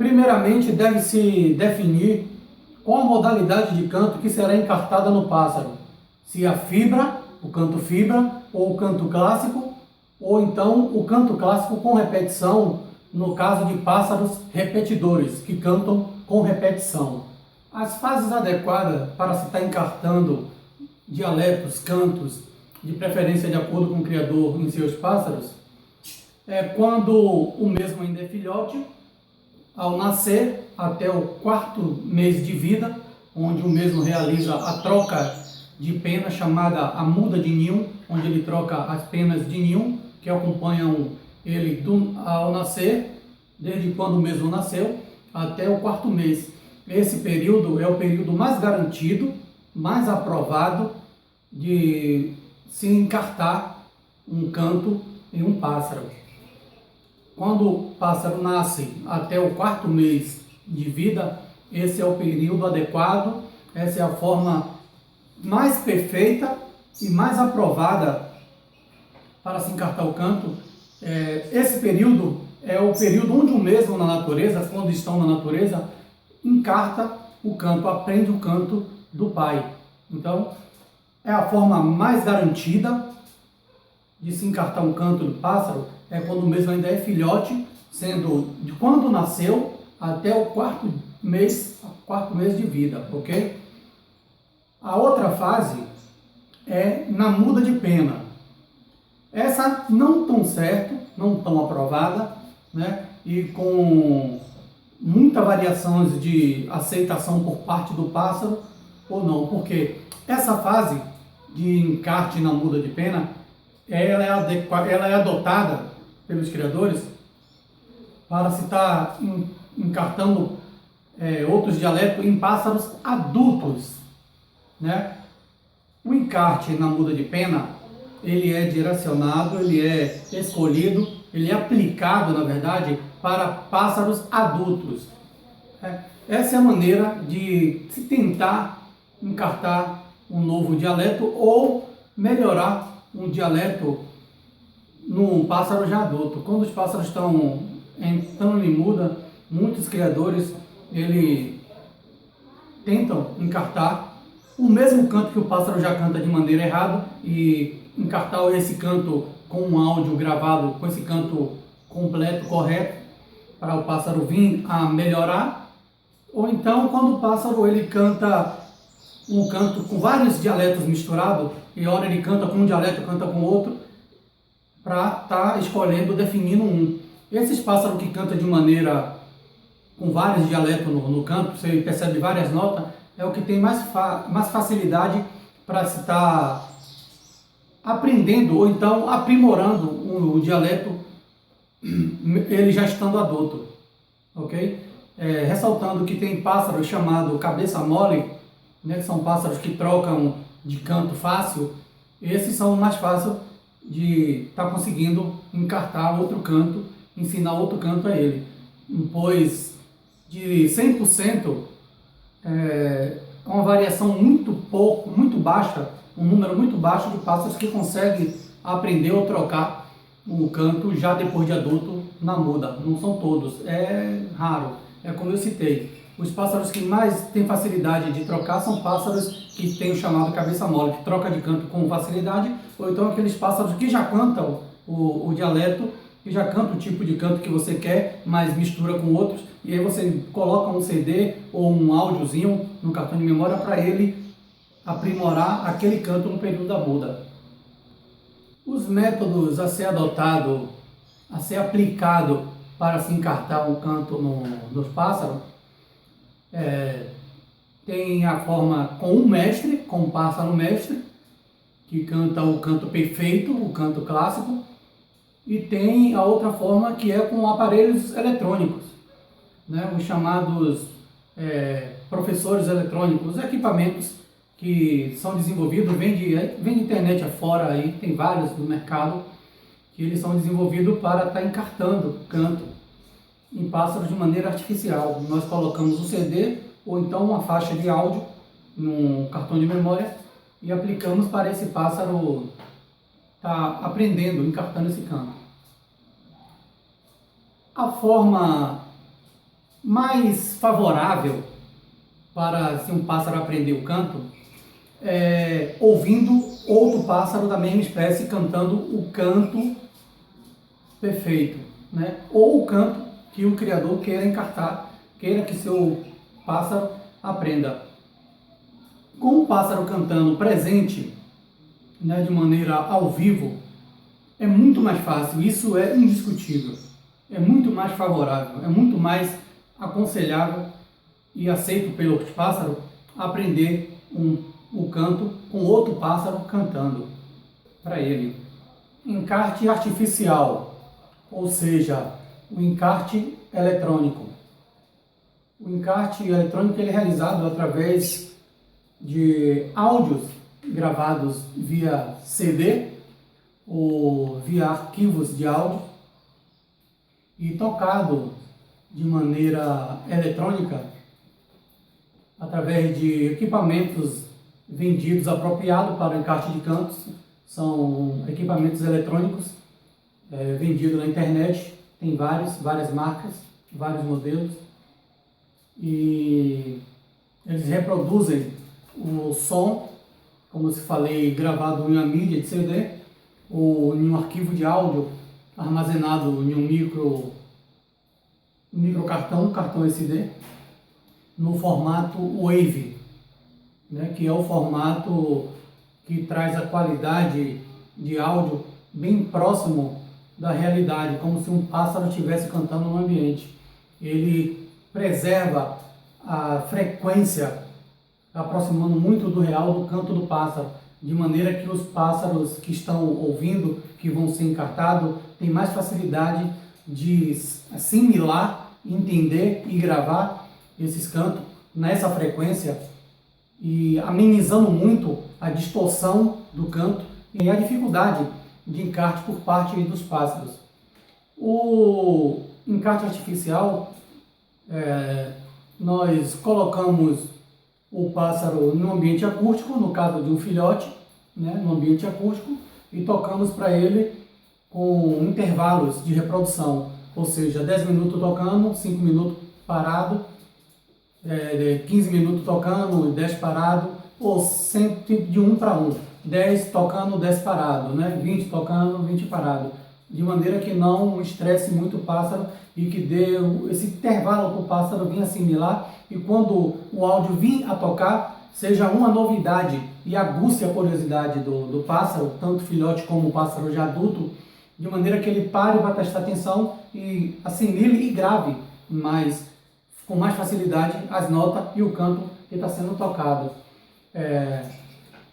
Primeiramente, deve-se definir qual a modalidade de canto que será encartada no pássaro. Se a fibra, o canto fibra, ou o canto clássico, ou então o canto clássico com repetição, no caso de pássaros repetidores, que cantam com repetição. As fases adequadas para se estar encartando dialetos, cantos, de preferência de acordo com o criador em seus pássaros, é quando o mesmo ainda é filhote, ao nascer até o 4º mês de vida, onde o mesmo realiza a troca de penas, chamada a muda de ninho, onde ele troca as penas de ninho, que acompanham ele ao nascer, desde quando o mesmo nasceu, até o 4º mês. Esse período é o período mais garantido, mais aprovado de se encartar um canto em um pássaro. Quando o pássaro nasce até o 4º mês de vida, esse é o período adequado, essa é a forma mais perfeita e mais aprovada para se encartar o canto. Esse período é o período onde o mesmo na natureza, quando estão na natureza, encarta o canto, aprende o canto do pai. Então, é a forma mais garantida de se encartar um canto do pássaro, é quando o mesmo ainda é filhote, sendo de quando nasceu até o 4º mês de vida, ok? A outra fase é na muda de pena. Essa não tão certo, não tão aprovada, né? E com muita variações de aceitação por parte do pássaro ou não, porque essa fase de encarte na muda de pena, ela é adotada pelos criadores para se estar encartando outros dialetos em pássaros adultos, né? O encarte na muda de pena, ele é direcionado, ele é escolhido, ele é aplicado, na verdade, para pássaros adultos. Essa é a maneira de se tentar encartar um novo dialeto ou melhorar um dialeto num pássaro já adulto. Quando os pássaros estão entrando em muda, muitos criadores tentam encartar o mesmo canto que o pássaro já canta de maneira errada e encartar esse canto com um áudio gravado, com esse canto completo, correto, para o pássaro vir a melhorar. Ou então, quando o pássaro ele canta um canto com vários dialetos misturados, e hora ele canta com um dialeto, canta com outro, para estar escolhendo, definindo um. Esses pássaros que cantam de maneira com vários dialetos no canto, você percebe várias notas, é o que tem mais facilidade para se estar aprendendo ou então aprimorando o dialeto, ele já estando adulto, ok? Ressaltando que tem pássaros chamados cabeça mole, né, que são pássaros que trocam de canto fácil. Esses são mais fáceis de estar conseguindo encartar outro canto, ensinar outro canto a ele, pois de 100% é uma variação muito baixa, um número muito baixo de pássaros que conseguem aprender ou trocar o canto já depois de adulto na muda. Não são todos, é raro, é como eu citei. Os pássaros que mais têm facilidade de trocar são pássaros que têm o chamado cabeça mole, que troca de canto com facilidade, ou então aqueles pássaros que já cantam o dialeto, que já canta o tipo de canto que você quer, mas mistura com outros, e aí você coloca um CD ou um áudiozinho no cartão de memória para ele aprimorar aquele canto no período da muda. Os métodos a ser adotado, a ser aplicado para se encartar um canto nos pássaros, tem a forma com um mestre, com um pássaro mestre, que canta o canto perfeito, o canto clássico, e tem a outra forma que é com aparelhos eletrônicos, né? Os chamados professores eletrônicos, equipamentos que são desenvolvidos, vem de internet afora, aí tem vários no mercado, que eles são desenvolvidos para estar encartando canto em pássaros de maneira artificial. Nós colocamos o CD ou então uma faixa de áudio num cartão de memória e aplicamos para esse pássaro estar aprendendo, encartando esse canto. A forma mais favorável para se um pássaro aprender o canto é ouvindo outro pássaro da mesma espécie cantando o canto perfeito, né? Ou o canto que o criador queira encartar, queira que seu pássaro aprenda. Com o pássaro cantando presente, né, de maneira ao vivo, é muito mais fácil, isso é indiscutível. É muito mais favorável, é muito mais aconselhável e aceito pelos pássaros aprender o canto com outro pássaro cantando para ele. Encarte artificial, ou seja, o encarte eletrônico. O encarte eletrônico ele é realizado através de áudios gravados via CD ou via arquivos de áudio e tocado de maneira eletrônica através de equipamentos vendidos apropriados para o encarte de cantos. São equipamentos eletrônicos vendidos na internet, tem várias marcas, vários modelos, e eles reproduzem o som, como eu falei, gravado em uma mídia de CD ou em um arquivo de áudio armazenado em um microcartão, cartão SD, no formato Wave, né, que é o formato que traz a qualidade de áudio bem próximo da realidade, como se um pássaro estivesse cantando no ambiente. Ele preserva a frequência, aproximando muito do real do canto do pássaro, de maneira que os pássaros que estão ouvindo, que vão ser encartados, têm mais facilidade de assimilar, entender e gravar esses cantos nessa frequência, e amenizando muito a distorção do canto e a dificuldade de encarte por parte dos pássaros. O encarte artificial, nós colocamos o pássaro no ambiente acústico, no caso de um filhote, né, no ambiente acústico, e tocamos para ele com intervalos de reprodução, ou seja, 10 minutos tocando, 5 minutos parado, 15 minutos tocando, 10 parado, ou sempre de 1 para 1, 10 tocando, 10 parado, né? 20 tocando, 20 parado, de maneira que não estresse muito o pássaro e que dê esse intervalo para o pássaro vir assimilar, e quando o áudio vir a tocar, seja uma novidade e aguce a curiosidade do pássaro, tanto filhote como o pássaro já adulto, de maneira que ele pare para prestar atenção e assimile e grave com mais facilidade as notas e o canto que está sendo tocado.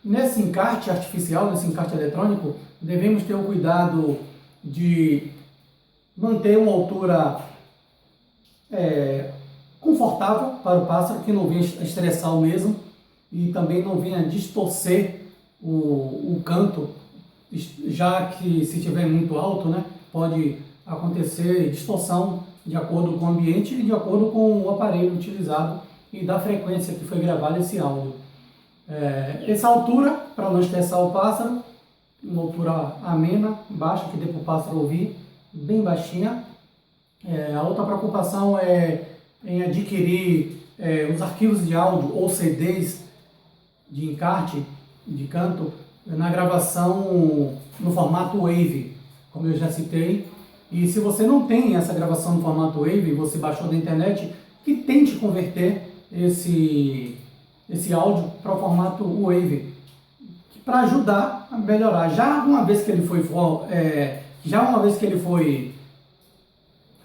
Nesse encarte artificial, nesse encarte eletrônico, devemos ter o cuidado de manter uma altura confortável para o pássaro, que não venha estressar o mesmo e também não venha distorcer o canto, já que se estiver muito alto, né, pode acontecer distorção de acordo com o ambiente e de acordo com o aparelho utilizado e da frequência que foi gravado esse áudio. Essa altura, para não estressar o pássaro, uma altura amena, baixa, que dê para o pássaro ouvir, bem baixinha. A outra preocupação é em adquirir os arquivos de áudio ou CDs de encarte, de canto, na gravação no formato Wave, como eu já citei. E se você não tem essa gravação no formato Wave, você baixou da internet, que tente converter esse áudio para o formato Wave, para ajudar a melhorar. Já uma vez que ele foi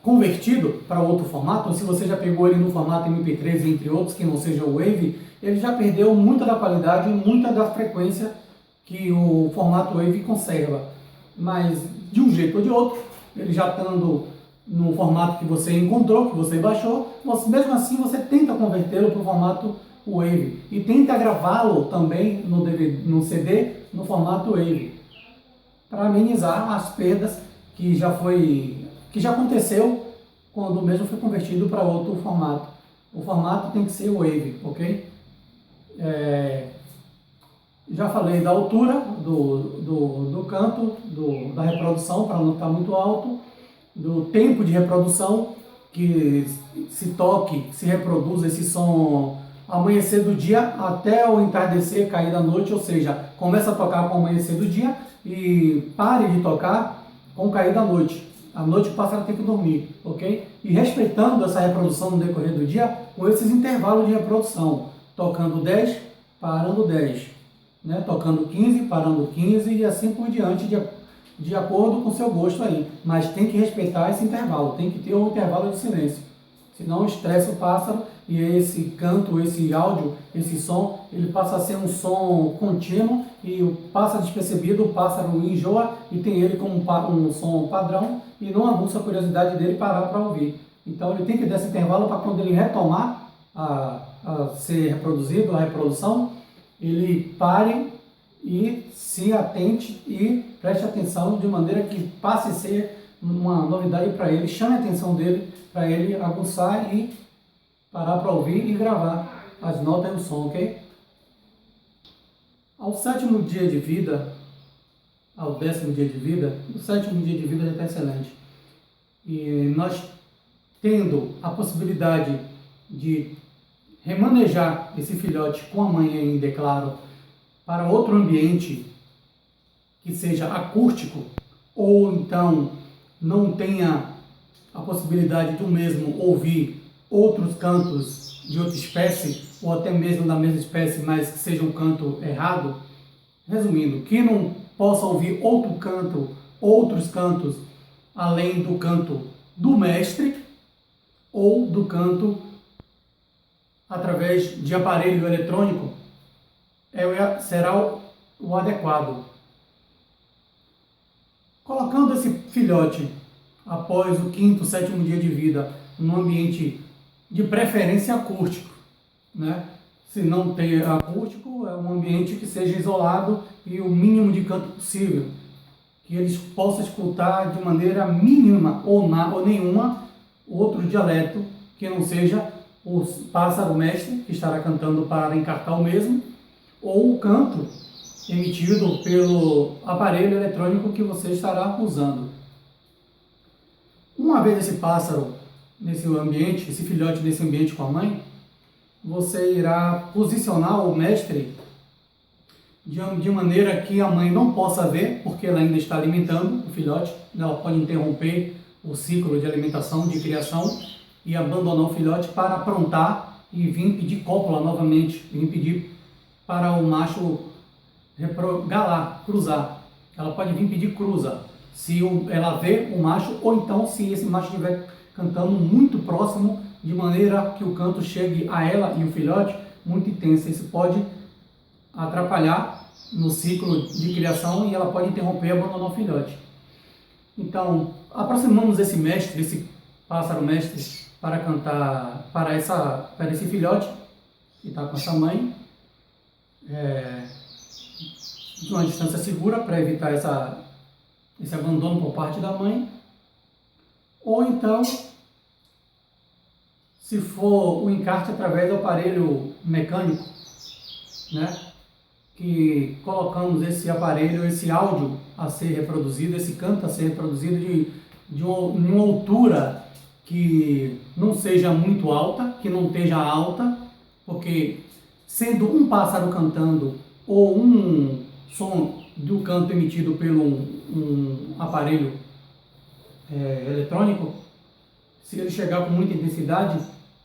convertido para outro formato, ou se você já pegou ele no formato MP3, entre outros, que não seja o Wave, ele já perdeu muita da qualidade e muita da frequência que o formato Wave conserva. Mas, de um jeito ou de outro, ele já estando no formato que você encontrou, que você baixou, mesmo assim você tenta convertê-lo para o formato Wave e tenta gravá-lo também no CD no formato Wave, para amenizar as perdas que já aconteceu quando o mesmo foi convertido para outro formato. O formato tem que ser Wave, ok? Já falei da altura do canto, da reprodução, para não estar muito alto, do tempo de reprodução, que se toque, se reproduza esse som amanhecer do dia até o entardecer, cair da noite, ou seja, começa a tocar com o amanhecer do dia e pare de tocar com o cair da noite. À noite o pássaro tem que dormir, ok? E respeitando essa reprodução no decorrer do dia, com esses intervalos de reprodução, tocando 10, parando 10, né? Tocando 15, parando 15 e assim por diante, de acordo com o seu gosto aí. Mas tem que respeitar esse intervalo, tem que ter um intervalo de silêncio. Senão estressa o pássaro e esse canto, esse áudio, esse som, ele passa a ser um som contínuo e passa despercebido, o pássaro enjoa e tem ele como um som padrão e não aguça a curiosidade dele parar para ouvir. Então ele tem que dar esse intervalo para quando ele retomar a ser reproduzido, a reprodução, ele pare e se atente e preste atenção de maneira que passe a ser uma novidade para ele, chame a atenção dele, para ele aguçar e parar para ouvir e gravar as notas e o som, ok? Ao 7º dia de vida, ao 10º dia de vida, o 7º dia de vida já está excelente. E nós tendo a possibilidade de remanejar esse filhote com a mãe ainda, é claro, para outro ambiente que seja acústico, ou então não tenha a possibilidade do mesmo ouvir outros cantos de outra espécie, ou até mesmo da mesma espécie, mas que seja um canto errado. Resumindo, que não possa ouvir outros cantos, além do canto do mestre, ou do canto através de aparelho eletrônico, será o adequado. Colocando esse filhote após o 5º, 7º dia de vida num ambiente de preferência acústico, né? Se não tem acústico, é um ambiente que seja isolado e o mínimo de canto possível, que eles possam escutar de maneira mínima ou nenhuma outro dialeto que não seja o pássaro mestre, que estará cantando para encartar o mesmo, ou o canto emitido pelo aparelho eletrônico que você estará usando. Uma vez esse pássaro nesse ambiente, esse filhote nesse ambiente com a mãe, você irá posicionar o mestre de maneira que a mãe não possa ver, porque ela ainda está alimentando o filhote. Ela pode interromper o ciclo de alimentação, de criação, e abandonar o filhote para aprontar e vir pedir cópula novamente, vir pedir para o macho galar, cruzar. Ela pode vir pedir cruza, se ela vê o macho, ou então se esse macho estiver cantando muito próximo, de maneira que o canto chegue a ela e o filhote muito intenso. Isso pode atrapalhar no ciclo de criação e ela pode interromper e abandonar o filhote. Então, aproximamos esse mestre, esse pássaro mestre, para cantar para esse filhote que está com essa mãe, de uma distância segura para evitar esse abandono por parte da mãe. Ou então, se for o encarte através do aparelho mecânico, né? Que colocamos esse aparelho, esse áudio a ser reproduzido, esse canto a ser reproduzido de uma altura que não seja muito alta, que não esteja alta, porque sendo um pássaro cantando ou um som do canto emitido pelo um aparelho eletrônico, se ele chegar com muita intensidade,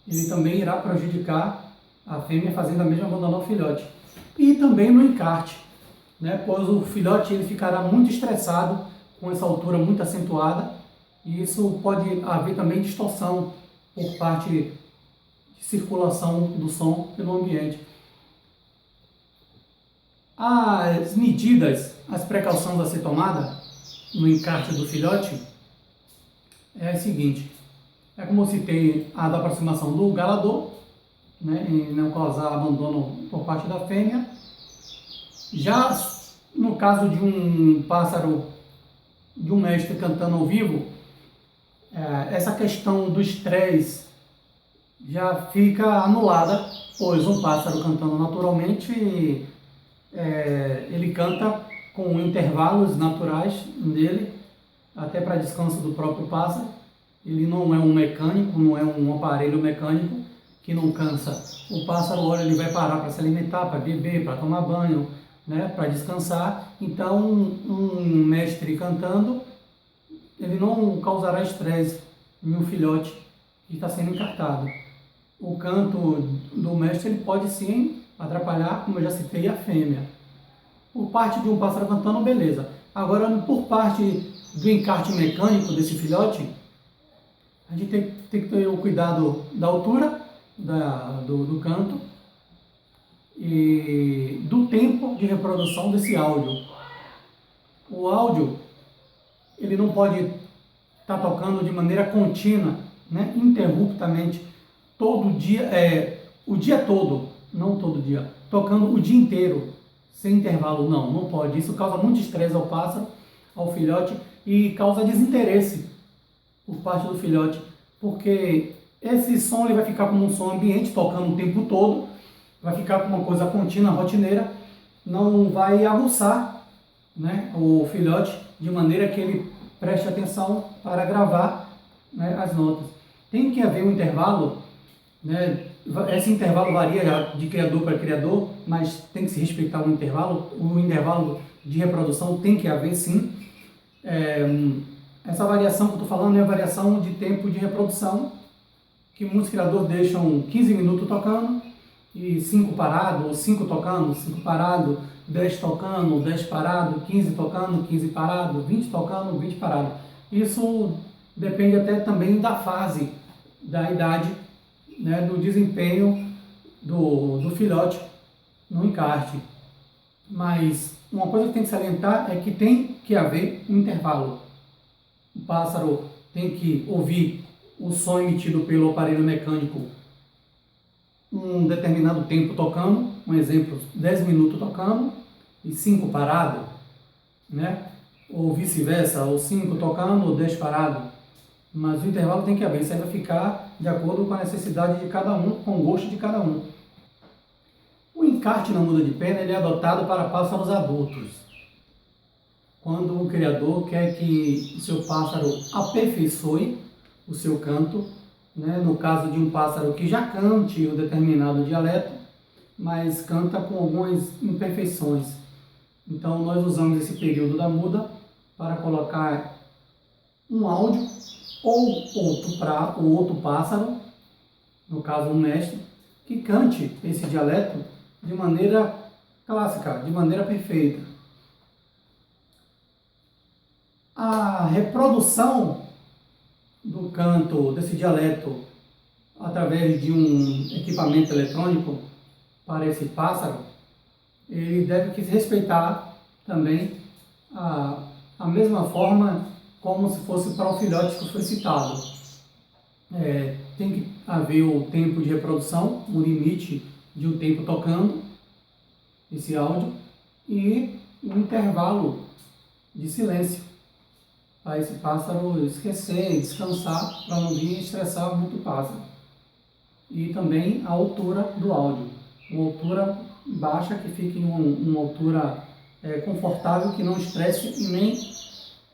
ele também irá prejudicar a fêmea, fazendo a mesma abandonar o filhote. E também no encarte, né? Pois o filhote ele ficará muito estressado com essa altura muito acentuada, e isso pode haver também distorção por parte de circulação do som pelo ambiente. As medidas, as precauções a ser tomada no encarte do filhote é a seguinte: é como eu citei, a da aproximação do galador, né, em não causar abandono por parte da fêmea. Já no caso de um pássaro, de um mestre cantando ao vivo, essa questão do estresse já fica anulada, pois um pássaro cantando naturalmente, ele canta com intervalos naturais dele, até para descanso do próprio pássaro. ele não é um mecânico, não é um aparelho mecânico que não cansa. O pássaro, olha, ele vai parar para se alimentar, para beber, para tomar banho, né, para descansar. Então, um mestre cantando, ele não causará estresse em um filhote que está sendo encartado. O canto do mestre ele pode sim atrapalhar, como eu já citei, a fêmea. Por parte de um pássaro cantando, beleza. Agora, por parte do encarte mecânico desse filhote, a gente tem que ter o cuidado da altura do canto e do tempo de reprodução desse áudio. O áudio, ele não pode estar tocando de maneira contínua, né, interruptamente, todo dia, o dia todo, não todo dia, tocando o dia inteiro, sem intervalo, não pode. Isso causa muito estresse ao pássaro, ao filhote, e causa desinteresse por parte do filhote, porque esse som ele vai ficar como um som ambiente, tocando o tempo todo, vai ficar como uma coisa contínua, rotineira, não vai aguçar, né, o filhote de maneira que ele preste atenção para gravar, né, as notas. Tem que haver um intervalo, né, esse intervalo varia de criador para criador, mas tem que se respeitar o intervalo de reprodução tem que haver sim. Essa variação que eu estou falando é a variação de tempo de reprodução, que muitos criadores deixam 15 minutos tocando, e 5 parado, ou 5 tocando, 5 parado, 10 tocando, 10 parado, 15 tocando, 15 parado, 20 tocando, 20 parado. Isso depende até também da fase, da idade, né, do desempenho do filhote no encarte. Mas uma coisa que tem que salientar é que tem que haver um intervalo. O pássaro tem que ouvir o som emitido pelo aparelho mecânico um determinado tempo tocando, um exemplo, 10 minutos tocando e 5 parado, né? Ou vice-versa, ou 5 tocando ou 10 parado. Mas o intervalo tem que haver, isso aí vai ficar de acordo com a necessidade de cada um, com o gosto de cada um. O encarte na muda de pena ele é adotado para pássaros adultos. Quando o criador quer que o seu pássaro aperfeiçoe o seu canto, né? No caso de um pássaro que já cante um determinado dialeto, mas canta com algumas imperfeições. Então nós usamos esse período da muda para colocar um áudio ou outro pássaro, no caso um mestre, que cante esse dialeto de maneira clássica, de maneira perfeita. A reprodução do canto desse dialeto através de um equipamento eletrônico para esse pássaro, ele deve se respeitar também a mesma forma como se fosse para o filhote que foi citado. Tem que haver o tempo de reprodução, um limite de um tempo tocando esse áudio e um intervalo de silêncio para esse pássaro esquecer, descansar, para não vir estressar muito o pássaro. E também a altura do áudio, uma altura baixa que fique em uma altura confortável, que não estresse e nem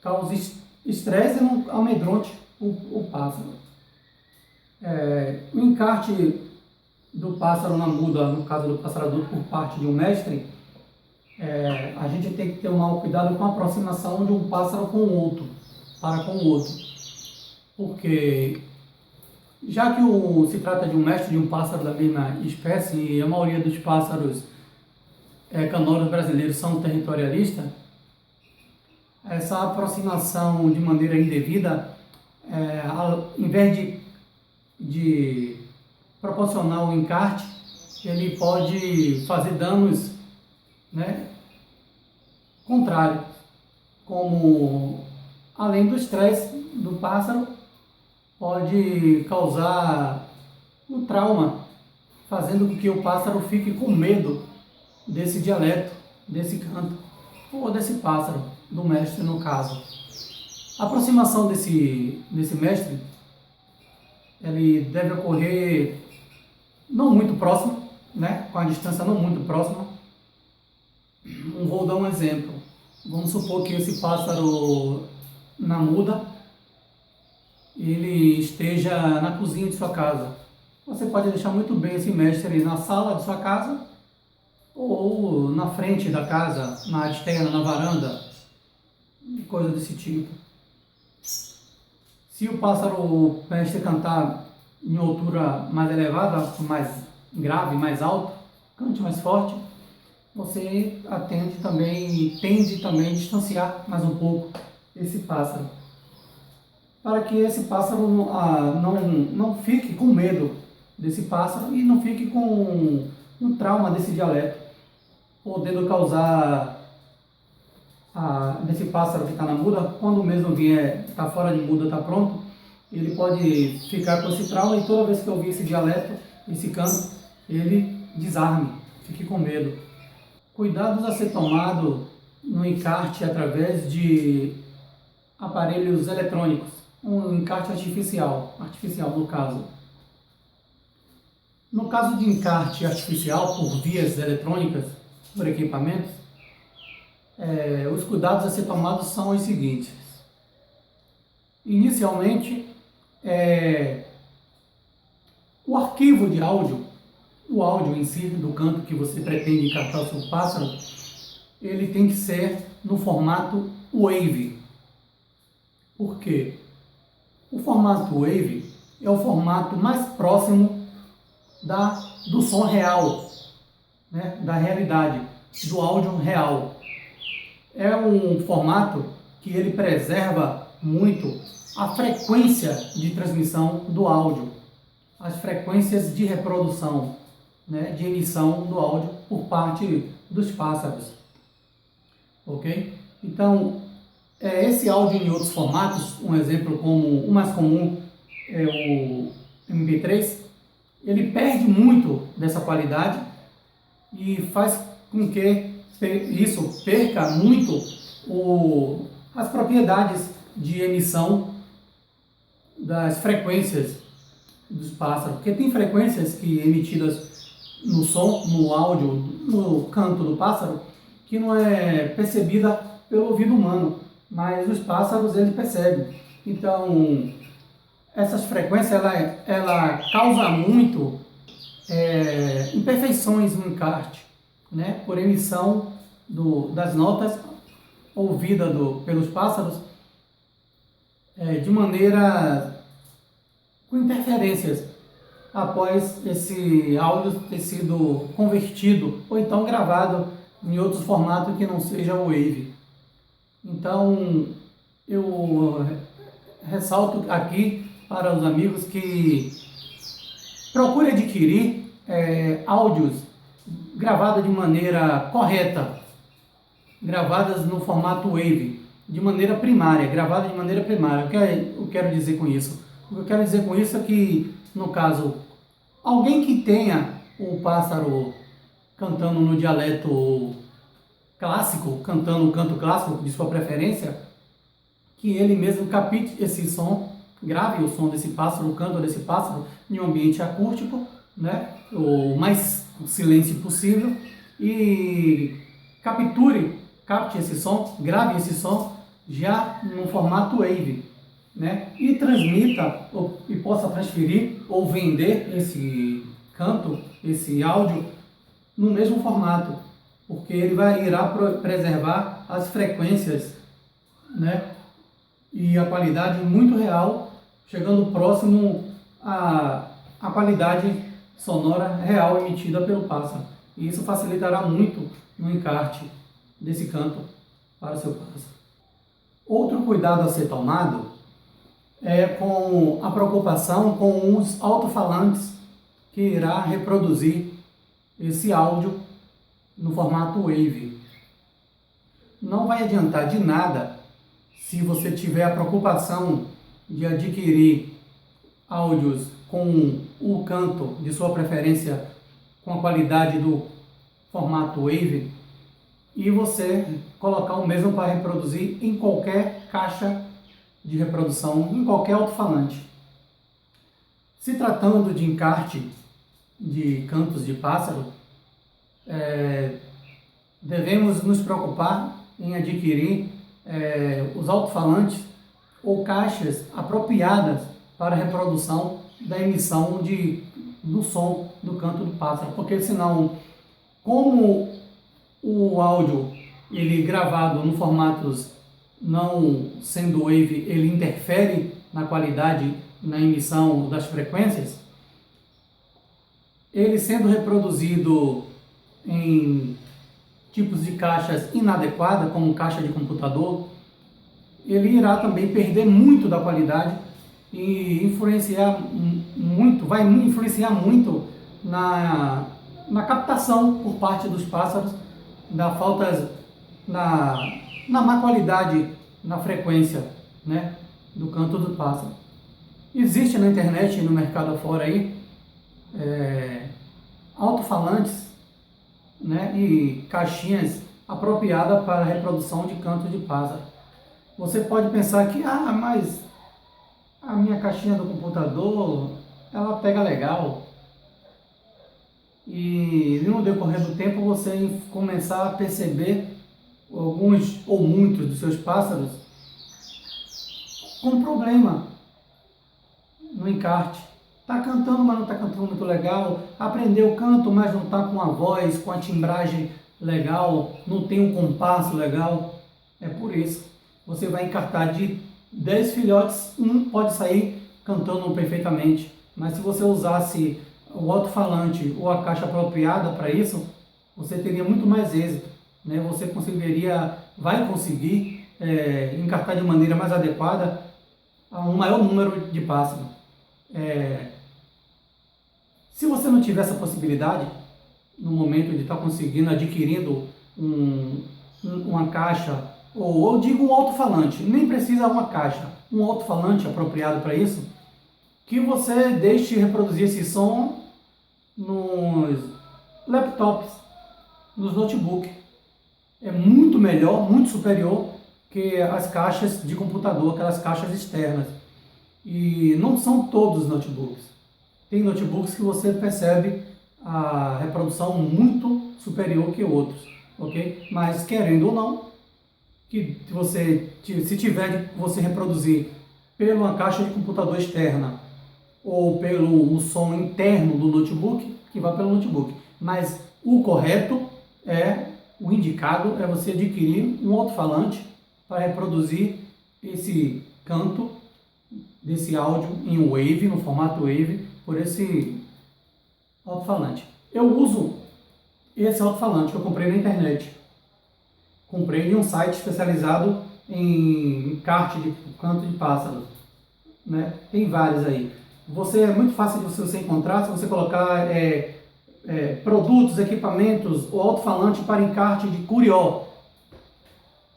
cause estresse e não amedronte o pássaro. O encarte do pássaro na muda, no caso do pássaro adulto, por parte de um mestre, a gente tem que ter um maior cuidado com a aproximação de um pássaro com o outro, para com o outro. Porque, já que se trata de um mestre de um pássaro da mesma espécie, e a maioria dos pássaros canórios brasileiros são territorialistas, essa aproximação de maneira indevida, ao invés de proporcionar o encarte, ele pode fazer danos, né, contrários, como, além do estresse do pássaro, pode causar um trauma, fazendo com que o pássaro fique com medo desse dialeto, desse canto, ou desse pássaro, do mestre no caso. A aproximação desse mestre, ele deve ocorrer não muito próximo, né? Com a distância não muito próxima. Vou dar um exemplo. Vamos supor que esse pássaro na muda, ele esteja na cozinha de sua casa. Você pode deixar muito bem esse mestre na sala de sua casa ou na frente da casa, na área externa, na varanda, coisa desse tipo. Se o pássaro mestre cantar em altura mais elevada, mais grave, mais alto, cante mais forte, você tende também a distanciar mais um pouco esse pássaro, para que esse pássaro não fique com medo desse pássaro e não fique com um trauma desse dialeto, podendo causar desse pássaro que está na muda, quando mesmo vier, está fora de muda, está pronto, ele pode ficar com esse trauma e toda vez que ouvir esse dialeto, esse canto, ele desarme, fique com medo. Cuidados a ser tomado no encarte através de aparelhos eletrônicos, um encarte artificial no caso. No caso de encarte artificial por vias eletrônicas, por equipamentos, os cuidados a ser tomados são os seguintes. Inicialmente, o arquivo de áudio, o áudio em si do canto que você pretende encartar o seu pássaro, ele tem que ser no formato Wave. Por quê? O formato Wave é o formato mais próximo do som real, né? Da realidade, do áudio real. É um formato que ele preserva muito a frequência de transmissão do áudio, as frequências de reprodução, né, de emissão do áudio por parte dos pássaros. Ok? Então, esse áudio em outros formatos, um exemplo como o mais comum é o MP3, ele perde muito dessa qualidade e faz com que isso perca muito as propriedades de emissão das frequências dos pássaros, porque tem frequências que emitidas no som, no áudio, no canto do pássaro, que não é percebida pelo ouvido humano, mas os pássaros eles percebem. Então, essas frequências ela causa muito imperfeições no encarte, né, por emissão das notas ouvidas pelos pássaros de maneira com interferências após esse áudio ter sido convertido ou então gravado em outros formatos que não seja o Wave. Então, eu ressalto aqui para os amigos que procure adquirir áudios gravados de maneira correta, gravadas no formato Wave, de maneira primária, gravada de maneira primária. O que eu quero dizer com isso? O que eu quero dizer com isso é que, no caso, alguém que tenha o pássaro cantando no dialeto clássico, cantando o canto clássico de sua preferência, que ele mesmo capte esse som, grave o som desse pássaro, o canto desse pássaro, em um ambiente acústico, né, o mais silêncio possível, e capte esse som, grave esse som já no formato Wave, né, e transmita e possa transferir ou vender esse canto, esse áudio no mesmo formato, porque ele irá preservar as frequências, né, e a qualidade muito real, chegando próximo à qualidade sonora real emitida pelo pássaro. E isso facilitará muito no encarte desse canto para o seu pássaro. Outro cuidado a ser tomado é com a preocupação com os alto-falantes que irá reproduzir esse áudio no formato Wave. Não vai adiantar de nada se você tiver a preocupação de adquirir áudios com o canto de sua preferência com a qualidade do formato Wave e você colocar o mesmo para reproduzir em qualquer caixa de reprodução, em qualquer alto-falante. Se tratando de encarte de cantos de pássaro, devemos nos preocupar em adquirir os alto-falantes ou caixas apropriadas para a reprodução da emissão do som do canto do pássaro, porque senão, como o áudio ele gravado no formatos não sendo wave, ele interfere na qualidade, na emissão das frequências, ele sendo reproduzido em tipos de caixas inadequadas, como caixa de computador, ele irá também perder muito da qualidade e vai influenciar muito na captação por parte dos pássaros da falta, na má qualidade, na frequência, né, do canto do pássaro. Existe na internet e no mercado afora aí alto-falantes, né, e caixinhas apropriadas para a reprodução de canto de pássaro. Você pode pensar que, mas a minha caixinha do computador, ela pega legal. E no decorrer do tempo você começar a perceber alguns ou muitos dos seus pássaros com problema no encarte. Está cantando, mas não está cantando muito legal. Aprendeu o canto, mas não está com a voz, com a timbragem legal, não tem um compasso legal. É por isso. Você vai encartar de 10 filhotes, um pode sair cantando perfeitamente. Mas se você usasse o alto-falante ou a caixa apropriada para isso, você teria muito mais êxito, né? Você vai conseguir encartar de maneira mais adequada a um maior número de pássaros. Se você não tiver essa possibilidade, no momento de estar adquirindo uma caixa, ou eu digo um alto-falante, nem precisa uma caixa, um alto-falante apropriado para isso, que você deixe reproduzir esse som nos laptops, nos notebooks. É muito melhor, muito superior que as caixas de computador, aquelas caixas externas. E não são todos os notebooks. Tem notebooks que você percebe a reprodução muito superior que outros, ok? Mas querendo ou não, se tiver de você reproduzir pela caixa de computador externa ou pelo som interno do notebook, que vai pelo notebook. Mas o correto o indicado é você adquirir um alto-falante para reproduzir esse canto desse áudio em wave, no formato wave, por esse alto-falante. Eu uso esse alto-falante que eu comprei na internet. Comprei em um site especializado em encarte de canto de pássaros, né? Tem vários aí. É muito fácil de você encontrar se você colocar produtos, equipamentos ou alto-falante para encarte de curió.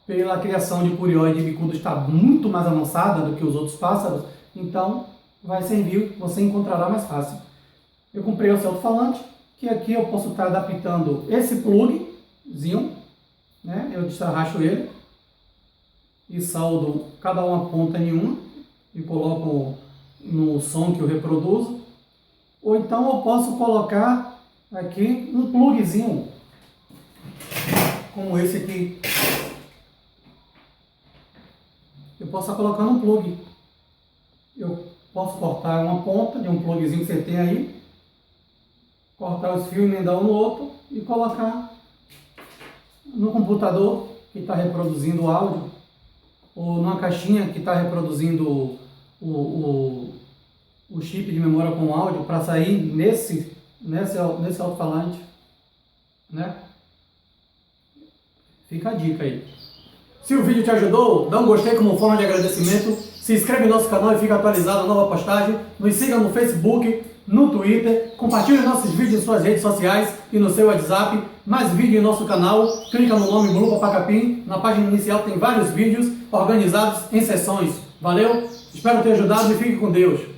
Pela criação de curió e de bicudo está muito mais avançada do que os outros pássaros, então vai servir, você encontrará mais fácil. Eu comprei esse alto-falante, que aqui eu posso estar adaptando esse plugzinho, né? Eu desarracho ele e saldo cada uma ponta em uma e coloco no som que eu reproduzo. Ou então eu posso colocar aqui um plugzinho, como esse aqui. Eu posso estar colocando um plug. Eu posso cortar uma ponta de um plugzinho que você tem aí, cortar os fios, emendar um no outro e colocar no computador que está reproduzindo o áudio, ou numa caixinha que está reproduzindo o chip de memória com áudio para sair nesse alto-falante, né? Fica a dica aí. Se o vídeo te ajudou, dá um gostei como forma de agradecimento, se inscreve no nosso canal e fica atualizado a nova postagem, nos siga no Facebook, no Twitter, compartilhe nossos vídeos em suas redes sociais e no seu WhatsApp, mais vídeo em nosso canal, clica no nome Blue Papacapim, na página inicial tem vários vídeos organizados em seções. Valeu, espero ter ajudado e fique com Deus.